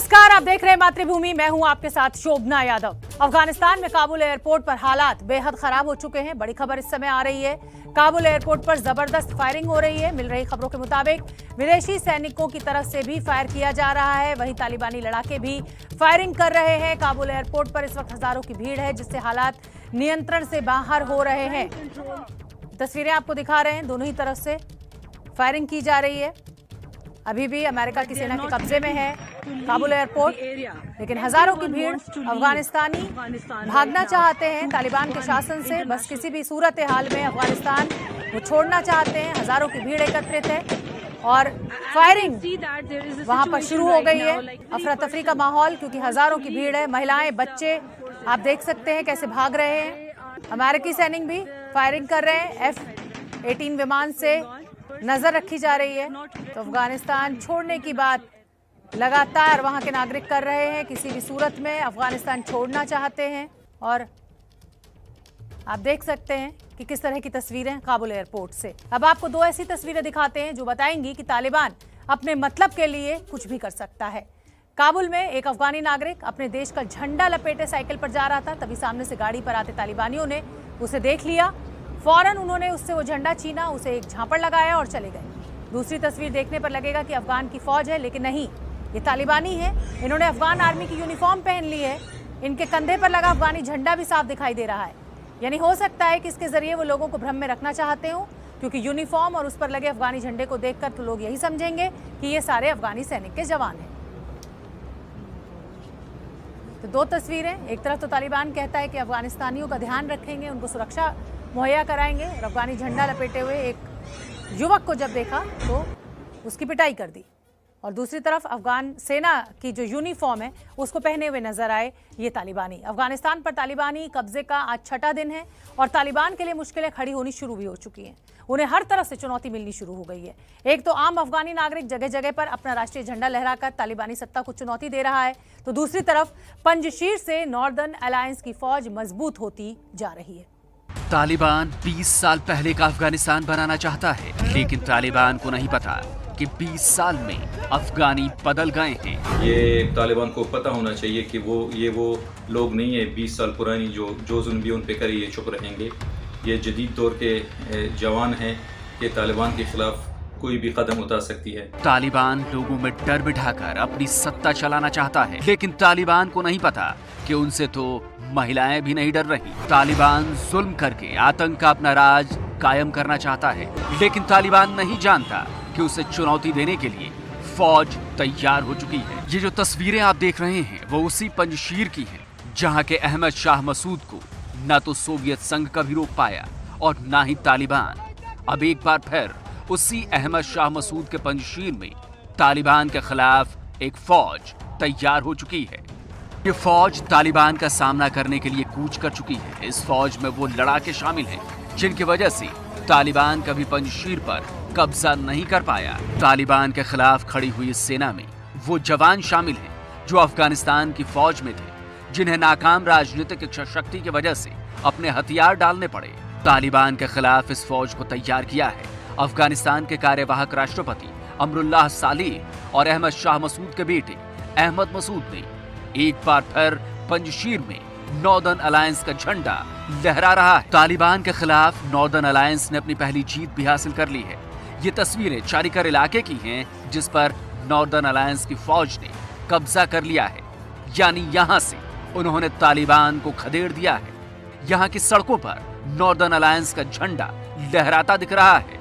नमस्कार, आप देख रहे हैं मातृभूमि। मैं हूं आपके साथ शोभना यादव। अफगानिस्तान में काबुल एयरपोर्ट पर हालात बेहद खराब हो चुके हैं। बड़ी खबर इस समय आ रही है, काबुल एयरपोर्ट पर जबरदस्त फायरिंग हो रही है। मिल रही खबरों के मुताबिक विदेशी सैनिकों की तरफ से भी फायर किया जा रहा है, वहीं तालिबानी लड़ाके भी फायरिंग कर रहे हैं। काबुल एयरपोर्ट पर इस वक्त हजारों की भीड़ है, जिससे हालात नियंत्रण से बाहर हो रहे हैं। तस्वीरें आपको दिखा रहे हैं, दोनों ही तरफ से फायरिंग की जा रही है। अभी भी अमेरिका की सेना के कब्जे में है काबुल एयरपोर्ट, लेकिन हजारों की भीड़ अफगानिस्तानी भागना चाहते हैं तालिबान के शासन से। बस किसी भी सूरत हाल में अफगानिस्तान वो छोड़ना चाहते हैं। हजारों की भीड़ एकत्रित है और फायरिंग वहां पर शुरू हो गई है। अफरा तफरी का माहौल, क्योंकि हजारों की भीड़ है। महिलाएं, बच्चे आप देख सकते हैं कैसे भाग रहे हैं। अमेरिकी सैनिक भी फायरिंग कर रहे हैं। F-18 विमान से नजर रखी जा रही है। तो अफगानिस्तान छोड़ने की बात लगातार वहां के नागरिक कर रहे हैं। किसी भी सूरत में अफगानिस्तान छोड़ना चाहते हैं। और आप देख सकते हैं कि किस तरह की तस्वीरें काबुल एयरपोर्ट से। अब आपको दो ऐसी तस्वीरें दिखाते हैं जो बताएंगी कि तालिबान अपने मतलब के लिए कुछ भी कर सकता है। काबुल में एक अफगानी नागरिक अपने देश का झंडा लपेटे साइकिल पर जा रहा था, तभी सामने से गाड़ी पर आते तालिबानियों ने उसे देख लिया। फौरन उन्होंने उससे वो झंडा छीना, उसे एक झापड़ लगाया और चले गए। दूसरी तस्वीर देखने पर लगेगा कि अफगान की फौज है, लेकिन नहीं, ये तालिबानी है। इन्होंने अफगान आर्मी की यूनिफॉर्म पहन ली है। इनके कंधे पर लगा अफगानी झंडा भी साफ दिखाई दे रहा है। यानी हो सकता है कि इसके जरिए वो लोगों को भ्रम में रखना चाहते हो, क्योंकि यूनिफॉर्म और उस पर लगे अफगानी झंडे को देखकर तो लोग यही समझेंगे कि ये सारे अफगानी सैनिक के जवान हैं। तो दो तस्वीरें, एक तरफ तो तालिबान कहता है कि अफगानिस्तानियों का ध्यान रखेंगे, उनको सुरक्षा मुहैया कराएंगे, और अफगानी झंडा लपेटे हुए एक युवक को जब देखा तो उसकी पिटाई कर दी। और दूसरी तरफ अफगान सेना की जो यूनिफॉर्म है उसको पहने हुए नजर आए ये तालिबानी। अफगानिस्तान पर तालिबानी कब्जे का आज छठा दिन है और तालिबान के लिए मुश्किलें खड़ी होनी शुरू भी हो चुकी हैं। उन्हें हर तरफ से चुनौती मिलनी शुरू हो गई है। एक तो आम अफगानी नागरिक जगह जगह पर अपना राष्ट्रीय झंडा लहराकर तालिबानी सत्ता को चुनौती दे रहा है, तो दूसरी तरफ पंजशीर से नॉर्दर्न अलायंस की फौज मजबूत होती जा रही है। तालिबान 20 साल पहले का अफगानिस्तान बनाना चाहता है, लेकिन तालिबान को नहीं पता कि 20 साल में अफगानी बदल गए हैं। ये तालिबान को पता होना चाहिए कि वो लोग नहीं है 20 साल पुरानी जो जुल्म भी उन पे करे ये चुप रहेंगे। ये जदीद दौर के जवान हैं कि तालिबान के खिलाफ कोई भी कदम उठा सकती है। तालिबान लोगों में डर बिठाकर अपनी सत्ता चलाना चाहता है, लेकिन तालिबान को नहीं पता कि उनसे तो महिलाएं भी नहीं डर रही। तालिबान जुल्म करके आतंक का अपना राज कायम करना चाहता है, लेकिन तालिबान नहीं जानता कि उसे चुनौती देने के लिए फौज तैयार हो चुकी है। ये जो तस्वीरें आप देख रहे हैं वो उसी पंजशीर की हैं, जहां के अहमद शाह मसूद को न तो सोवियत संघ कभी रोक पाया और न ही तालिबान। अब एक बार फिर उसी अहमद शाह मसूद के पंजशीर में तालिबान के खिलाफ एक फौज तैयार हो चुकी है। ये फौज तालिबान का सामना करने के लिए कूच कर चुकी है। इस फौज में वो लड़ाके शामिल हैं जिनकी वजह से तालिबान कभी पंजशीर पर कब्जा नहीं कर पाया। तालिबान के खिलाफ खड़ी हुई इस सेना में वो जवान शामिल हैं जो अफगानिस्तान की फौज में थे, जिन्हें नाकाम राजनीतिक इच्छा शक्ति की वजह से अपने हथियार डालने पड़े। तालिबान के खिलाफ इस फौज को तैयार किया है अफगानिस्तान के कार्यवाहक राष्ट्रपति अमरुल्लाह सालेह और अहमद शाह मसूद के बेटे अहमद मसूद ने। एक बार फिर पंजशीर में नॉर्दर्न अलायंस का झंडा लहरा रहा है। तालिबान के खिलाफ नॉर्दर्न अलायंस ने अपनी पहली जीत भी हासिल कर ली है। ये तस्वीरें चारिकर इलाके की हैं, जिस पर नॉर्दर्न अलायंस की फौज ने कब्जा कर लिया है। यानी यहाँ से उन्होंने तालिबान को खदेड़ दिया है। यहाँ की सड़कों पर नॉर्दर्न अलायंस का झंडा लहराता दिख रहा है।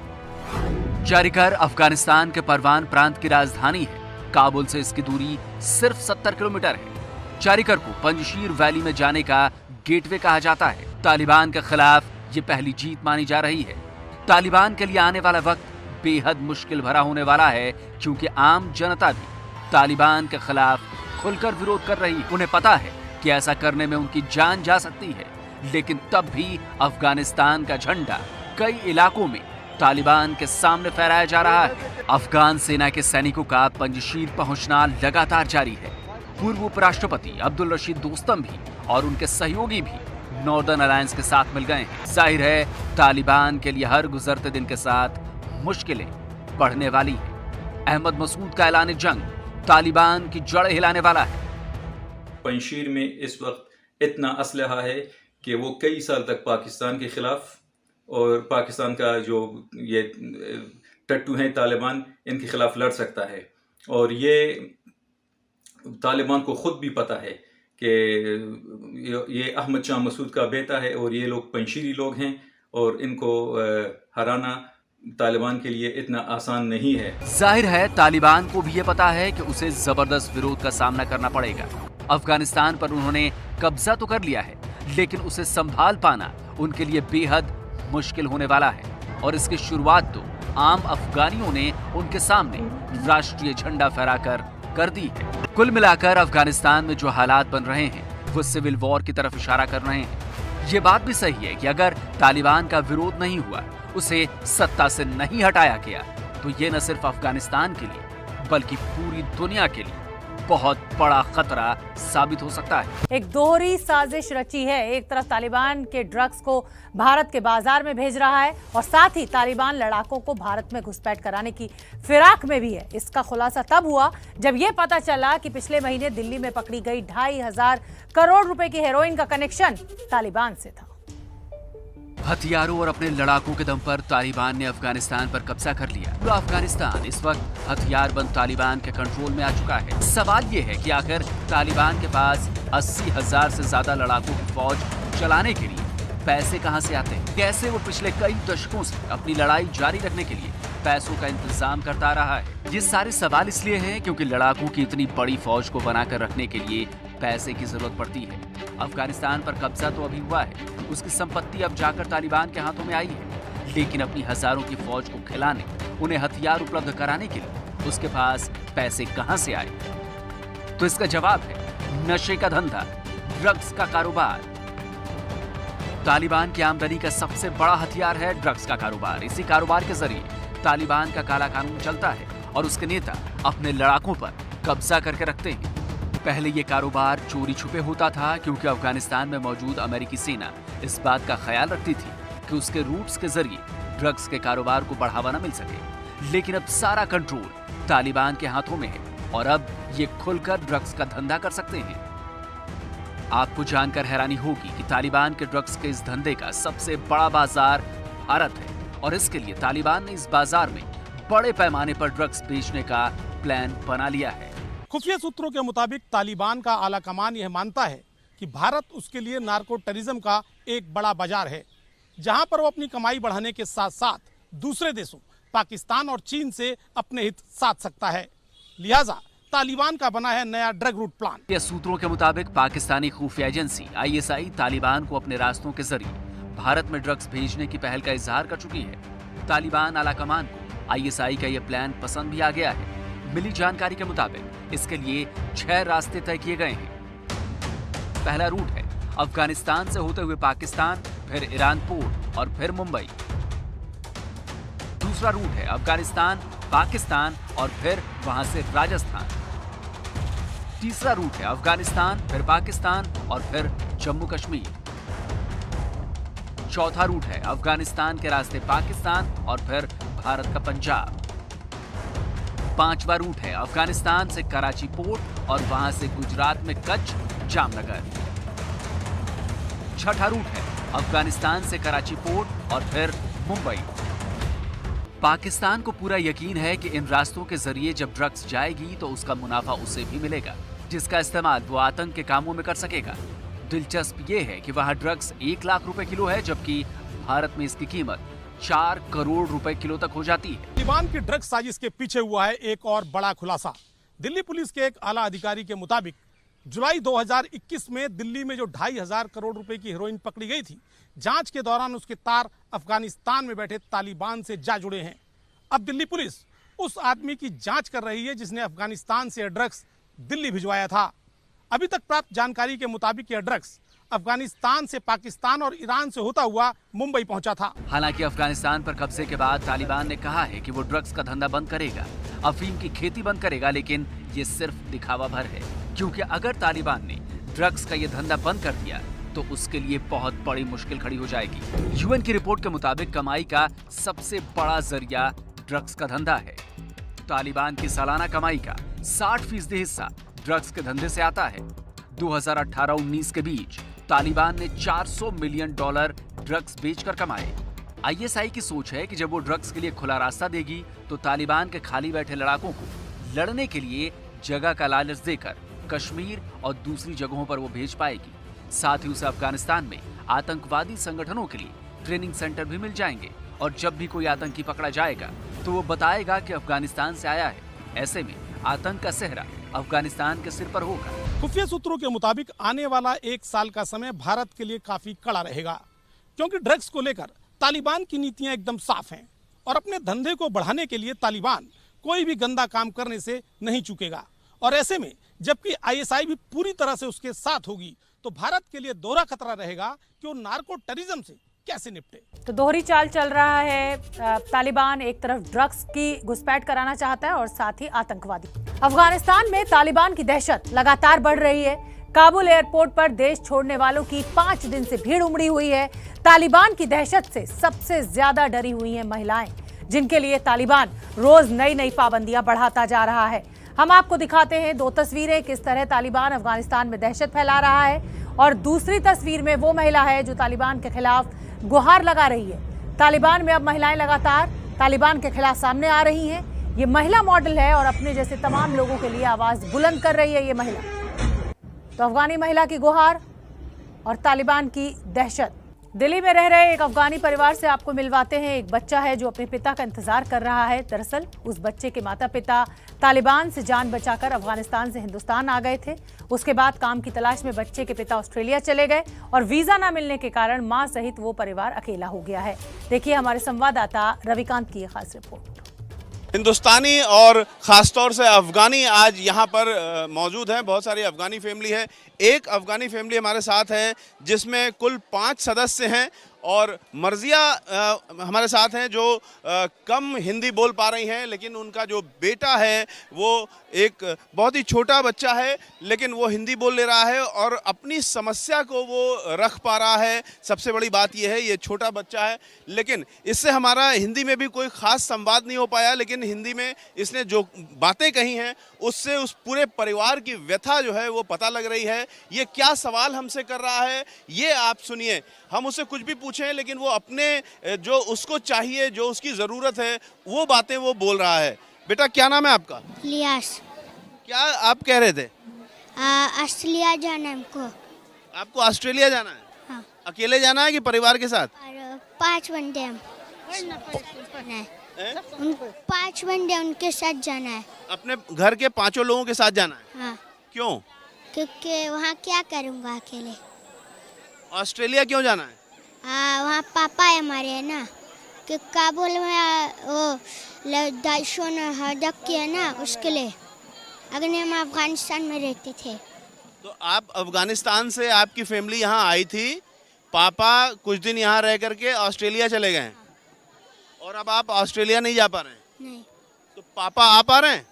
चारिकर अफगानिस्तान के परवान प्रांत की राजधानी है। काबुल से इसकी दूरी सिर्फ 70 किलोमीटर है। चारिकर को पंजशीर वैली में जाने का गेटवे कहा जाता है। तालिबान के खिलाफ ये पहली जीत मानी जा रही है। तालिबान के लिए आने वाला वक्त बेहद मुश्किल भरा होने वाला है, क्योंकि आम जनता भी तालिबान के खिलाफ खुलकर विरोध कर रही है। उन्हें पता है कि ऐसा करने में उनकी जान जा सकती है, लेकिन तब भी अफगानिस्तान का झंडा कई इलाकों में तालिबान के सामने फहराया जा रहा है। अफगान सेना के सैनिकों का पंजशीर पहुंचना लगातार जारी है। पूर्व उपराष्ट्रपति अब्दुल रशीद दोस्तम भी और उनके सहयोगी भी नॉर्दर्न अलायंस के साथ मिल गए हैं। जाहिर है तालिबान के लिए हर गुजरते दिन के साथ मुश्किलें बढ़ने वाली हैं। अहमद मसूद का ऐलान जंग तालिबान की जड़ हिलाने वाला है। पंजशीर में इस वक्त इतना असलहा है कि वो कई साल तक पाकिस्तान के खिलाफ और पाकिस्तान का जो ये टट्टू हैं तालिबान, इनके खिलाफ लड़ सकता है। और ये तालिबान को खुद भी पता है कि ये अहमद शाह मसूद का बेटा है और ये लोग पंजशीरी लोग हैं और इनको हराना तालिबान के लिए इतना आसान नहीं है। जाहिर है तालिबान को भी ये पता है कि उसे जबरदस्त विरोध का सामना करना पड़ेगा। अफगानिस्तान पर उन्होंने कब्जा तो कर लिया है, लेकिन उसे संभाल पाना उनके लिए बेहद मुश्किल होने वाला है। और इसकी शुरुआत तो आम अफगानियों ने उनके सामने राष्ट्रीय झंडा फहराकर कर दी है। कुल मिलाकर अफगानिस्तान में जो हालात बन रहे हैं वो सिविल वॉर की तरफ इशारा कर रहे हैं। ये बात भी सही है कि अगर तालिबान का विरोध नहीं हुआ, उसे सत्ता से नहीं हटाया गया, तो ये न सिर्फ अफगानिस्तान के लिए बल्कि पूरी दुनिया के लिए बहुत बड़ा खतरा साबित हो सकता है। एक दोहरी साजिश रची है। एक तरफ तालिबान के ड्रग्स को भारत के बाजार में भेज रहा है और साथ ही तालिबान लड़ाकों को भारत में घुसपैठ कराने की फिराक में भी है। इसका खुलासा तब हुआ जब यह पता चला कि पिछले महीने दिल्ली में पकड़ी गई 2,500 करोड़ रुपए की हेरोइन का कनेक्शन तालिबान से था। हथियारों और अपने लड़ाकों के दम पर तालिबान ने अफगानिस्तान पर कब्जा कर लिया। पूरा अफगानिस्तान इस वक्त हथियारबंद तालिबान के कंट्रोल में आ चुका है। सवाल ये है कि आखिर तालिबान के पास 80,000 से ज्यादा लड़ाकों की फौज चलाने के लिए पैसे कहां से आते हैं? कैसे वो पिछले कई दशकों से अपनी लड़ाई जारी रखने के लिए पैसों का इंतजाम करता रहा है? ये सारे सवाल इसलिए हैं क्योंकि लड़ाकों की इतनी बड़ी फौज को बनाकर रखने के लिए पैसे की जरूरत पड़ती है। अफगानिस्तान पर कब्जा तो अभी हुआ है, उसकी संपत्ति अब जाकर तालिबान के हाथों में आई है, लेकिन अपनी हजारों की फौज को खिलाने, उन्हें हथियार उपलब्ध कराने के लिए उसके पास पैसे कहां से आए? तो इसका जवाब है नशे का धंधा, ड्रग्स का कारोबार। तालिबान की आमदनी का सबसे बड़ा हथियार है ड्रग्स का कारोबार। इसी कारोबार के जरिए तालिबान का काला कानून चलता है और उसके नेता अपने लड़ाकों पर कब्जा करके रखते हैं। पहले ये कारोबार चोरी छुपे होता था क्योंकि अफगानिस्तान में मौजूद अमेरिकी सेना इस बात का ख्याल रखती थी कि उसके रूट्स के जरिए ड्रग्स के कारोबार को बढ़ावा न मिल सके। लेकिन अब सारा कंट्रोल तालिबान के हाथों में है और अब ये खुलकर ड्रग्स का धंधा कर सकते हैं। आपको जानकर हैरानी होगी कि तालिबान के ड्रग्स के इस धंधे का सबसे बड़ा बाजार भारत है और इसके लिए तालिबान ने इस बाजार में बड़े पैमाने पर ड्रग्स बेचने का प्लान बना लिया है। खुफिया सूत्रों के मुताबिक तालिबान का आला कमान यह मानता है कि भारत उसके लिए नार्को टेररिज्म का एक बड़ा बाजार है, जहां पर वो अपनी कमाई बढ़ाने के साथ साथ दूसरे देशों पाकिस्तान और चीन से अपने हित साध सकता है। लिहाजा तालिबान का बना है नया ड्रग रूट प्लान। ये सूत्रों के मुताबिक पाकिस्तानी खुफिया एजेंसी ISI तालिबान को अपने रास्तों के जरिए भारत में ड्रग्स भेजने की पहल का इजहार कर चुकी है। तालिबान आला कमान को ISI का ये प्लान पसंद भी आ गया है। मिली जानकारी के मुताबिक इसके लिए 6 रास्ते तय किए गए हैं। पहला रूट है अफगानिस्तान से होते हुए पाकिस्तान, फिर ईरान पोर्ट और फिर मुंबई। दूसरा रूट है अफगानिस्तान, पाकिस्तान और फिर वहां से राजस्थान। तीसरा रूट है अफगानिस्तान, फिर पाकिस्तान और फिर जम्मू कश्मीर। चौथा रूट है अफगानिस्तान के रास्ते पाकिस्तान और फिर भारत का पंजाब। पांचवा रूट है अफगानिस्तान से कराची पोर्ट और वहां से गुजरात में कच्छ, जामनगर। छठा रूट है अफगानिस्तान से कराची पोर्ट और फिर मुंबई। पाकिस्तान को पूरा यकीन है कि इन रास्तों के जरिए जब ड्रग्स जाएगी तो उसका मुनाफा उसे भी मिलेगा, जिसका इस्तेमाल वो आतंक के कामों में कर सकेगा। दिलचस्प ये है कि वहां ड्रग्स 1 लाख रुपए किलो है, जबकि भारत में इसकी कीमत 4 करोड़ रुपए किलो तक हो जाती है। तालिबान की ड्रग्स साजिश के पीछे हुआ है एक और बड़ा खुलासा। दिल्ली पुलिस के एक आला अधिकारी के मुताबिक जुलाई 2021 में दिल्ली में जो 2,500 करोड़ रुपए की हेरोइन पकड़ी गई थी, जांच के दौरान उसके तार अफगानिस्तान में बैठे तालिबान से जा जुड़े हैं। अब दिल्ली पुलिस उस आदमी की जांच कर रही है जिसने अफगानिस्तान से ड्रग्स दिल्ली भिजवाया था। अभी तक प्राप्त जानकारी के मुताबिक यह ड्रग्स अफगानिस्तान से पाकिस्तान और ईरान से होता हुआ मुंबई पहुंचा था। हालांकि अफगानिस्तान पर कब्जे के बाद तालिबान ने कहा है कि वो ड्रग्स का धंधा बंद करेगा, अफीम की खेती बंद करेगा, लेकिन ये सिर्फ दिखावा भर है, क्योंकि अगर तालिबान ने ड्रग्स का ये धंधा बंद कर दिया तो उसके लिए बहुत बड़ी मुश्किल खड़ी हो जाएगी। UN की रिपोर्ट के मुताबिक कमाई का सबसे बड़ा जरिया ड्रग्स का धंधा है। तालिबान की सालाना कमाई का 60% हिस्सा ड्रग्स के धंधे से आता है। 2018-19 के बीच तालिबान ने $400 मिलियन ड्रग्स बेचकर कमाए। आईएसआई की सोच है कि जब वो ड्रग्स के लिए खुला रास्ता देगी तो तालिबान के खाली बैठे लड़ाकों को लड़ने के लिए जगह का लालच देकर कश्मीर और दूसरी जगहों पर वो भेज पाएगी। साथ ही उसे अफगानिस्तान में आतंकवादी संगठनों के लिए ट्रेनिंग सेंटर भी मिल जाएंगे और जब भी कोई आतंकी पकड़ा जाएगा तो वो बताएगा कि अफगानिस्तान से आया है। ऐसे में आतंक का सेहरा अफगानिस्तान के सिर पर होगा। खुफिया सूत्रों के मुताबिक आने वाला 1 साल का समय भारत के लिए काफी कड़ा रहेगा, क्योंकि ड्रग्स को लेकर तालिबान की नीतियां एकदम साफ हैं और अपने धंधे को बढ़ाने के लिए तालिबान कोई भी गंदा काम करने से नहीं चूकेगा। और ऐसे में जबकि आईएसआई भी पूरी तरह से उसके साथ होगी तो भारत के लिए दोहरा खतरा रहेगा कि वो नार्को टेररिज्म से कैसे निपटे। तो दोहरी चाल चल रहा है। तालिबान एक तरफ ड्रग्स की घुसपैठ कराना चाहता है और साथ ही आतंकवादी। अफगानिस्तान में तालिबान की दहशत लगातार बढ़ रही है। काबुल एयरपोर्ट पर देश छोड़ने वालों की 5 दिन से भीड़ उमड़ी हुई है। तालिबान की दहशत से सबसे ज्यादा डरी हुई हैं महिलाएं, जिनके लिए तालिबान रोज नई नई पाबंदियां बढ़ाता जा रहा है। हम आपको दिखाते हैं 2 तस्वीरें, किस तरह तालिबान अफगानिस्तान में दहशत फैला रहा है और दूसरी तस्वीर में वो महिला है जो तालिबान के खिलाफ गुहार लगा रही है। तालिबान में अब महिलाएं लगातार तालिबान के खिलाफ सामने आ रही हैं। ये महिला मॉडल है और अपने जैसे तमाम लोगों के लिए आवाज बुलंद कर रही है ये महिला। तो अफगानी महिला की गुहार और तालिबान की दहशत। दिल्ली में रह रहे एक अफगानी परिवार से आपको मिलवाते हैं। एक बच्चा है जो अपने पिता का इंतजार कर रहा है। दरअसल उस बच्चे के माता पिता तालिबान से जान बचाकर अफगानिस्तान से हिंदुस्तान आ गए थे। उसके बाद काम की तलाश में बच्चे के पिता ऑस्ट्रेलिया चले गए और वीजा न मिलने के कारण मां सहित वो परिवार अकेला हो गया है। देखिए हमारे संवाददाता रविकांत की ये खास रिपोर्ट। हिंदुस्तानी और ख़ासतौर से अफ़गानी आज यहाँ पर मौजूद हैं। बहुत सारी अफ़गानी फैमिली है। एक अफ़गानी फैमिली हमारे साथ है जिसमें कुल 5 सदस्य हैं और मर्जिया हमारे साथ हैं जो कम हिंदी बोल पा रही हैं, लेकिन उनका जो बेटा है वो एक बहुत ही छोटा बच्चा है लेकिन वो हिंदी बोल ले रहा है और अपनी समस्या को वो रख पा रहा है। सबसे बड़ी बात ये है, ये छोटा बच्चा है लेकिन इससे हमारा हिंदी में भी कोई ख़ास संवाद नहीं हो पाया, लेकिन हिंदी में इसने जो बातें कही हैं उससे उस पूरे परिवार की व्यथा जो है वो पता लग रही है। ये क्या सवाल हमसे कर रहा है ये आप सुनिए। हम उससे कुछ भी पूछें लेकिन वो अपने जो उसको चाहिए, जो उसकी ज़रूरत है वो बातें वो बोल रहा है। बेटा क्या नाम है आपका? लियास। क्या आप कह रहे थे? ऑस्ट्रेलिया जाना हमको। आपको ऑस्ट्रेलिया जाना है? हाँ। अकेले जाना है कि परिवार के साथ? और 5 बंदे हम 5 बंदे उनके साथ जाना है। अपने घर के 5 लोगों के साथ जाना है? हाँ। क्यों? क्योंकि वहाँ क्या करूँगा अकेले। ऑस्ट्रेलिया क्यों जाना है? वहाँ पापा है हमारे, है ना, कि काबुल में वो दाइशों ने हड़क किया ना, उसके लिए। अगर हम अफगानिस्तान में रहते थे। तो आप अफगानिस्तान से आपकी फैमिली यहाँ आई थी, पापा कुछ दिन यहाँ रह करके ऑस्ट्रेलिया चले गए और अब आप ऑस्ट्रेलिया नहीं जा पा रहे हैं? नहीं। तो पापा आ पा रहे हैं?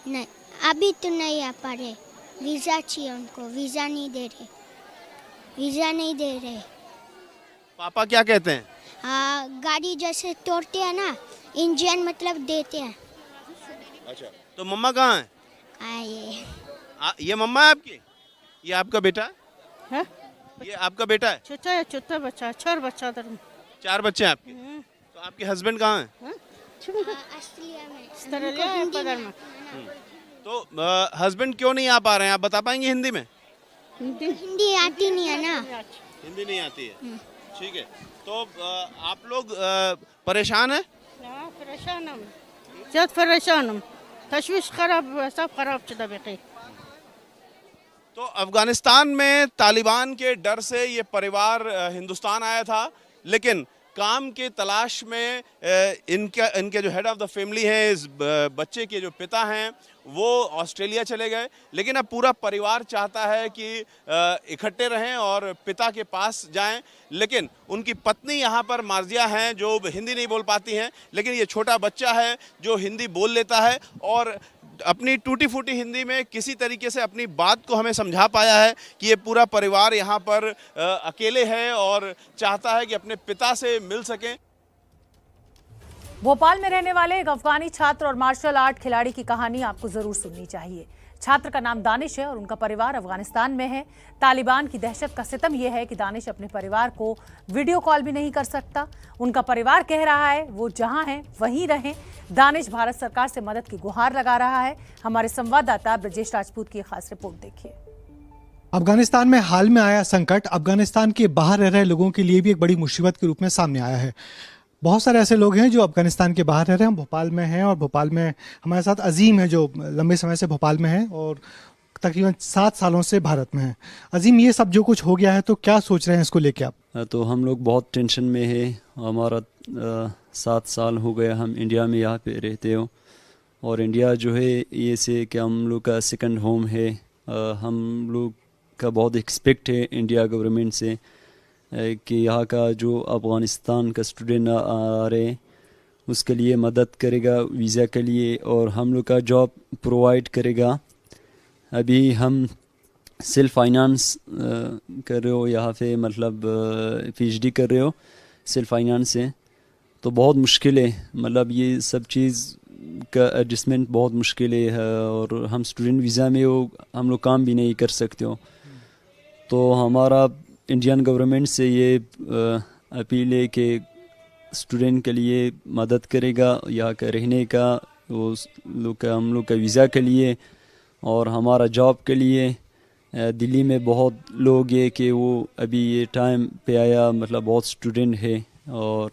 नहीं, अभी तो नहीं आ पा रहे। वीज़ा चाहिए उनको, वीज़ा नहीं दे रहे, वीज़ा नहीं दे रहे। पापा क्या कहते हैं? गाड़ी जैसे तोड़ते हैं ना, इंजन मतलब देते हैं। अच्छा, तो मम्मा कहाँ है? ये मम्मा है आपकी? ये आपका बेटा है? ये आपका बेटा है? छोटा बच्चा, 4 बच्चा। 4 बच्चे हैं आपके? तो आपके हस्बैंड कहाँ हैं? ऑस्ट्रेलिया में। तो हस्बैंड क्यों नहीं आ पा रहे हैं, आप बता पाएंगे हिंदी में? हिंदी आती नहीं है ना। हिंदी नहीं आती है, ठीक है। तो आप लोग परेशान हैं? परेशान हम, ज़्यादा परेशान हम, तशवीश खराब, सब खराब चला बेटे। तो अफगानिस्तान में तालिबान के डर से ये परिवार हिंदुस्तान आया था, लेकिन काम के तलाश में इनके जो हेड ऑफ द फैमिली है, इस बच्चे के जो पिता हैं वो ऑस्ट्रेलिया चले गए। लेकिन अब पूरा परिवार चाहता है कि इकट्ठे रहें और पिता के पास जाएं, लेकिन उनकी पत्नी यहाँ पर मार्जिया हैं जो हिंदी नहीं बोल पाती हैं, लेकिन ये छोटा बच्चा है जो हिंदी बोल लेता है और अपनी टूटी फूटी हिंदी में किसी तरीके से अपनी बात को हमें समझा पाया है कि ये पूरा परिवार यहाँ पर अकेले है और चाहता है कि अपने पिता से मिल सकें। भोपाल में रहने वाले एक अफगानी छात्र और मार्शल आर्ट खिलाड़ी की कहानी आपको जरूर सुननी चाहिए। छात्र का नाम दानिश है और उनका परिवार अफगानिस्तान में है। तालिबान की दहशत का सितम यह है कि दानिश अपने परिवार को वीडियो कॉल भी नहीं कर सकता। उनका परिवार कह रहा है वो जहां हैं वहीं रहें। दानिश भारत सरकार से मदद की गुहार लगा रहा है। हमारे संवाददाता ब्रजेश राजपूत की खास रिपोर्ट देखिए। अफगानिस्तान में हाल में आया संकट अफगानिस्तान के बाहर रह रहे लोगों के लिए भी एक बड़ी मुसीबत के रूप में सामने आया है। बहुत सारे ऐसे लोग हैं जो अफगानिस्तान के बाहर रह रहे हैं। हम भोपाल में हैं और भोपाल में हमारे साथ अजीम है जो लंबे समय से भोपाल में है और तकरीबन 7 सालों से भारत में है। अजीम, ये सब जो कुछ हो गया है तो क्या सोच रहे हैं इसको लेके आप? तो हम लोग बहुत टेंशन में है। हमारा 7 साल हो गया हम इंडिया में यहाँ पे रहते हो और इंडिया जो है ये से कि हम लोग का सेकंड होम है। हम लोग का बहुत एक्सपेक्ट है इंडिया गवर्नमेंट से कि यहाँ का जो अफ़गानिस्तान का स्टूडेंट आ रहे उसके लिए मदद करेगा वीज़ा के लिए और हम लोग का जॉब प्रोवाइड करेगा। अभी हम सेल्फ फाइनेंस कर रहे हो यहाँ पे, मतलब PhD कर रहे हो सेल्फ फाइनेंस से, तो बहुत मुश्किल है। मतलब ये सब चीज़ का एडजस्टमेंट बहुत मुश्किल है और हम स्टूडेंट वीज़ा में हो, हम लोग काम भी नहीं कर सकते हो। तो हमारा इंडियन गवर्नमेंट से ये अपील है कि स्टूडेंट के लिए मदद करेगा यहाँ का रहने का, वो हम लोग का वीज़ा के लिए और हमारा जॉब के लिए। दिल्ली में बहुत लोग हैं कि वो अभी ये टाइम पे आया, मतलब बहुत स्टूडेंट है। और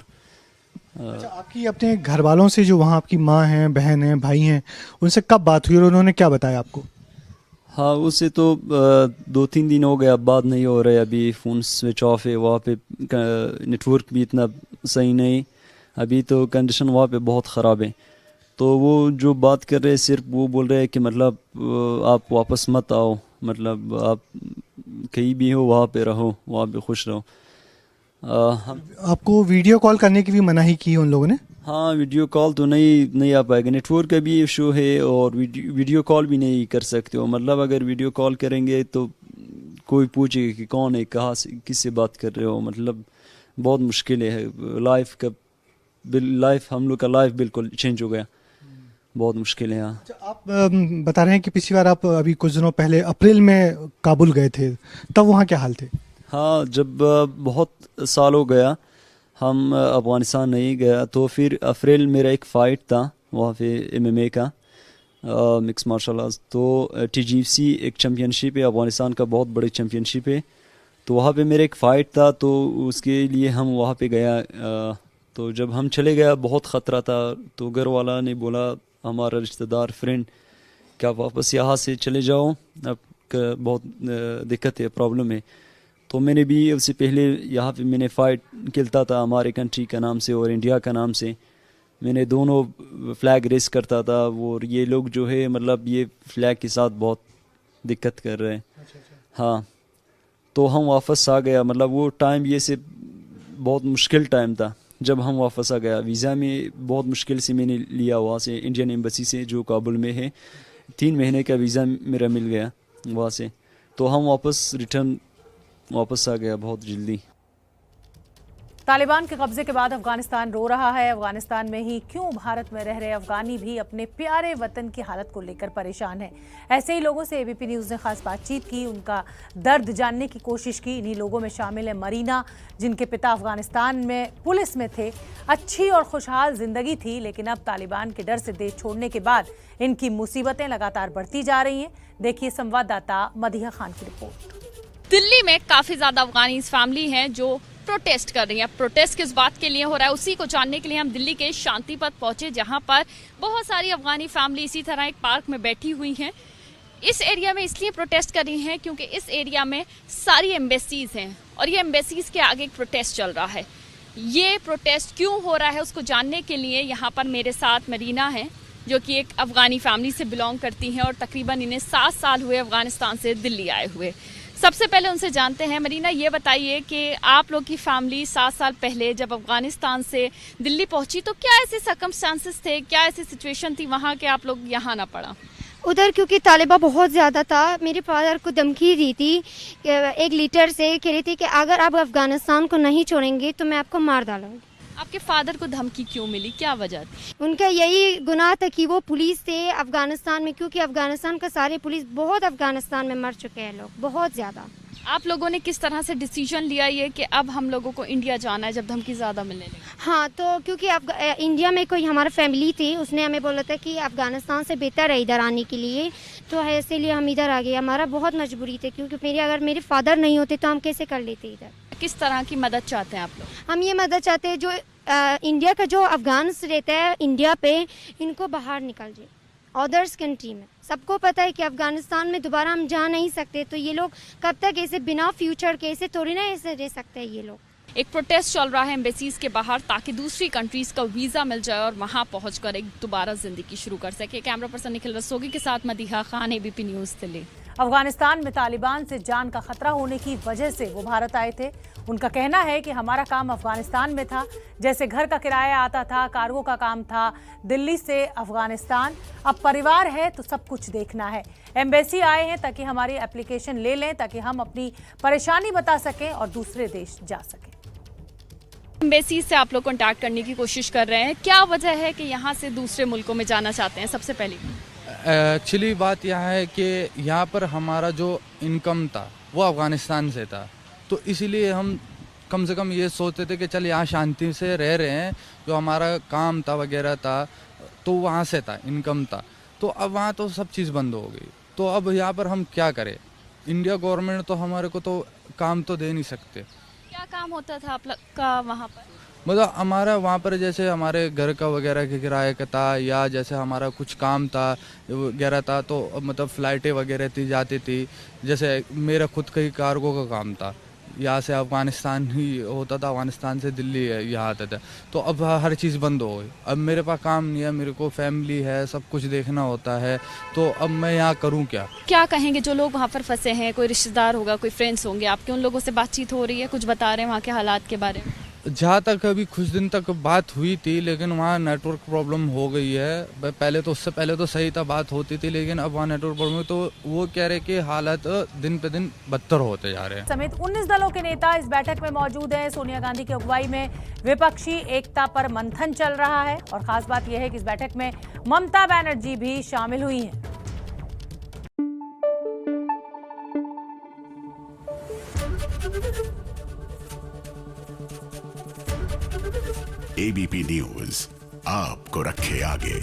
अच्छा, आपकी अपने घर वालों से जो वहाँ आपकी माँ हैं, बहन हैं, भाई हैं, उनसे कब बात हुई और उन्होंने क्या बताया आपको? हाँ, उससे तो 2-3 दिन हो गया, बात नहीं हो रहा है। अभी फ़ोन स्विच ऑफ है, वहाँ पे नेटवर्क भी इतना सही नहीं। अभी तो कंडीशन वहाँ पे बहुत ख़राब है। तो वो जो बात कर रहे हैं सिर्फ वो बोल रहे हैं कि मतलब आप वापस मत आओ, मतलब आप कहीं भी हो वहाँ पे रहो, वहाँ पे खुश रहो। आपको वीडियो कॉल करने की भी मनाही की उन लोगों ने? हाँ, वीडियो कॉल तो नहीं आ पाएगा, नेटवर्क का भी इशू है और वीडियो कॉल भी नहीं कर सकते हो। मतलब अगर वीडियो कॉल करेंगे तो कोई पूछेगा कि कौन है, कहाँ से, किससे बात कर रहे हो। मतलब बहुत मुश्किल है। लाइफ हम लोग का लाइफ बिल्कुल चेंज हो गया, बहुत मुश्किल है यहाँ। अच्छा, आप बता रहे हैं कि पिछली बार आप अभी कुछ दिनों पहले अप्रैल में काबुल गए थे, तब वहाँ क्या हाल थे? हाँ, जब बहुत साल हो गया हम अफ़गानिस्तान नहीं गया, तो फिर अप्रैल मेरा एक फ़ाइट था वहाँ पे MMA का, मिक्स मार्शल आर्ट्स। तो TGFC एक चैम्पियनशिप है, अफ़गानिस्तान का बहुत बड़ी चैम्पियनशिप है। तो वहाँ पे मेरा एक फ़ाइट था, तो उसके लिए हम वहाँ पे गया। तो जब हम चले गया बहुत ख़तरा था। तो घर वाला ने बोला, हमारा रिश्तेदार फ्रेंड, क्या वापस यहाँ से चले जाओ, अब बहुत दिक्कत है, प्रॉब्लम है। तो मैंने भी उससे पहले यहाँ पे मैंने फ़ाइट खेलता था हमारे कंट्री का नाम से और इंडिया का नाम से। मैंने दोनों फ्लैग रेस करता था। और ये लोग जो है मतलब ये फ्लैग के साथ बहुत दिक्कत कर रहे हैं। हाँ, तो हम वापस आ गया। मतलब वो टाइम ये से बहुत मुश्किल टाइम था जब हम वापस आ गया। वीज़ा में बहुत मुश्किल से मैंने लिया वहाँ से, इंडियन एम्बेसी से जो काबुल में है। 3 महीने का वीज़ा मेरा मिल गया वहाँ से। तो हम वापस आ गया बहुत जल्दी। तालिबान के कब्जे के बाद अफगानिस्तान रो रहा है। अफगानिस्तान में ही क्यों भारत में रह रहे अफगानी भी अपने प्यारे वतन की हालत को लेकर परेशान है। ऐसे ही लोगों से ABP न्यूज़ ने खास बातचीत की, उनका दर्द जानने की कोशिश की। इन्हीं लोगों में शामिल है मरीना, जिनके पिता अफगानिस्तान में पुलिस में थे। अच्छी और खुशहाल जिंदगी थी, लेकिन अब तालिबान के डर से देश छोड़ने के बाद इनकी मुसीबतें लगातार बढ़ती जा रही हैं। देखिए संवाददाता मदीहा खान की रिपोर्ट। दिल्ली में काफी ज्यादा अफगानी फैमिली हैं जो प्रोटेस्ट कर रही हैं। प्रोटेस्ट किस बात के लिए हो रहा है, उसी को जानने के लिए हम दिल्ली के शांति पथ पहुंचे, जहां पर बहुत सारी अफगानी फैमिली इसी तरह एक पार्क में बैठी हुई हैं। इस एरिया में इसलिए प्रोटेस्ट कर रही हैं क्योंकि इस एरिया में सारी एम्बेसीज हैं और ये एम्बेसीज के आगे एक प्रोटेस्ट चल रहा है। ये प्रोटेस्ट क्यों हो रहा है उसको जानने के लिए यहाँ पर मेरे साथ मरीना है, जो कि एक अफगानी फैमिली से बिलोंग करती हैं और तकरीबन इन्हें 7 साल हुए अफगानिस्तान से दिल्ली आए हुए। सबसे पहले उनसे जानते हैं। मरीना, ये बताइए कि आप लोग की फैमिली 7 साल पहले जब अफगानिस्तान से दिल्ली पहुंची तो क्या ऐसे सर्कमस्टांसेस थे, क्या ऐसी सिचुएशन थी वहाँ के आप लोग यहाँ ना पड़ा? उधर क्योंकि तालिबा बहुत ज़्यादा था, मेरे फादर को धमकी दी थी, 1 लीटर से कह रही थी कि अगर आप अफगानिस्तान को नहीं छोड़ेंगे तो मैं आपको मार डालूंगी। आपके फादर को धमकी क्यों मिली, क्या वजह थी? उनका यही गुनाह था कि वो पुलिस थे अफगानिस्तान में, क्योंकि अफगानिस्तान का सारे पुलिस बहुत अफगानिस्तान में मर चुके हैं लोग, बहुत ज़्यादा। आप लोगों ने किस तरह से डिसीजन लिया ये कि अब हम लोगों को इंडिया जाना है जब धमकी ज़्यादा मिलने लगी? हाँ, तो क्योंकि इंडिया में कोई हमारा फैमिली थी, उसने हमें बोला था कि अफगानिस्तान से बेहतर है इधर आने के लिए, तो है इसीलिए हम इधर आ गए। हमारा बहुत मजबूरी थी, क्योंकि अगर मेरे फादर नहीं होते तो हम कैसे कर लेते इधर। किस तरह की मदद चाहते हैं आप लोग? हम ये मदद चाहते हैं जो इंडिया का जो अफगान रहता है इंडिया पे, इनको बाहर निकल जाए अदर्स कंट्री में। सबको पता है कि अफगानिस्तान में दोबारा हम जा नहीं सकते, तो ये लोग कब तक ऐसे बिना फ्यूचर के ऐसे थोड़ी ना ऐसे रह सकते हैं ये लोग। एक प्रोटेस्ट चल रहा है एम्बेसीज के बाहर ताकि दूसरी कंट्रीज का वीजा मिल जाए और वहां पहुंचकर एक दोबारा जिंदगी शुरू कर सके। कैमरा पर्सन निखिल रस्तोगी के साथ मदीहा खान, एबीपी न्यूज़ दिल्ली। अफगानिस्तान में तालिबान से जान का खतरा होने की वजह से वो भारत आए थे। उनका कहना है कि हमारा काम अफगानिस्तान में था, जैसे घर का किराया आता था, कार्गो का काम था, दिल्ली से अफगानिस्तान। अब परिवार है तो सब कुछ देखना है। एम्बेसी आए हैं ताकि हमारी एप्लीकेशन ले लें, ताकि हम अपनी परेशानी बता सकें और दूसरे देश जा सकें। एम्बेसी से आप लोग कांटेक्ट करने की कोशिश कर रहे हैं, क्या वजह है कि यहाँ से दूसरे मुल्कों में जाना चाहते हैं? सबसे पहले एक्चुअली बात यह है कि यहाँ पर हमारा जो इनकम था वो अफ़गानिस्तान से था, तो इसीलिए हम कम से कम ये सोचते थे कि चल यहाँ शांति से रह रहे हैं, जो हमारा काम था वगैरह था तो वहाँ से था, इनकम था। तो अब वहाँ तो सब चीज़ बंद हो गई, तो अब यहाँ पर हम क्या करें? इंडिया गवर्नमेंट तो हमारे को तो काम तो दे नहीं सकते। क्या काम होता था आप लोग का वहाँ पर? मतलब हमारा वहाँ पर जैसे हमारे घर का वगैरह के किराए का था, या जैसे हमारा कुछ काम था वगैरह था, तो मतलब फ़्लाइटें वगैरह थी जाती थी। जैसे मेरा खुद का ही कार्गो का काम था, यहाँ से अफ़गानिस्तान ही होता था, अफ़गानिस्तान से दिल्ली यहाँ आता था। तो अब हर चीज़ बंद हो गई, अब मेरे पास काम नहीं है, मेरे को फैमिली है, सब कुछ देखना होता है, तो अब मैं यहाँ करूँ क्या? क्या कहेंगे जो लोग वहाँ पर फंसे हैं? कोई रिश्तेदार होगा, कोई फ्रेंड्स होंगे आपके, उन लोगों से बातचीत हो रही है, कुछ बता रहे हैं वहाँ के हालात के बारे में? जहाँ तक अभी कुछ दिन तक बात हुई थी, लेकिन वहाँ नेटवर्क प्रॉब्लम हो गई है। पहले तो उससे पहले तो सही था, बात होती थी, लेकिन अब वहाँ नेटवर्क प्रॉब्लम, तो वो कह रहे कि हालात दिन पे दिन बदतर होते जा रहे हैं। समेत 19 दलों के नेता इस बैठक में मौजूद हैं। सोनिया गांधी की अगुवाई में विपक्षी एकता पर मंथन चल रहा है और खास बात यह है कि इस बैठक में ममता बनर्जी भी शामिल हुई हैं। एबीपी न्यूज़ आपको रखे आगे।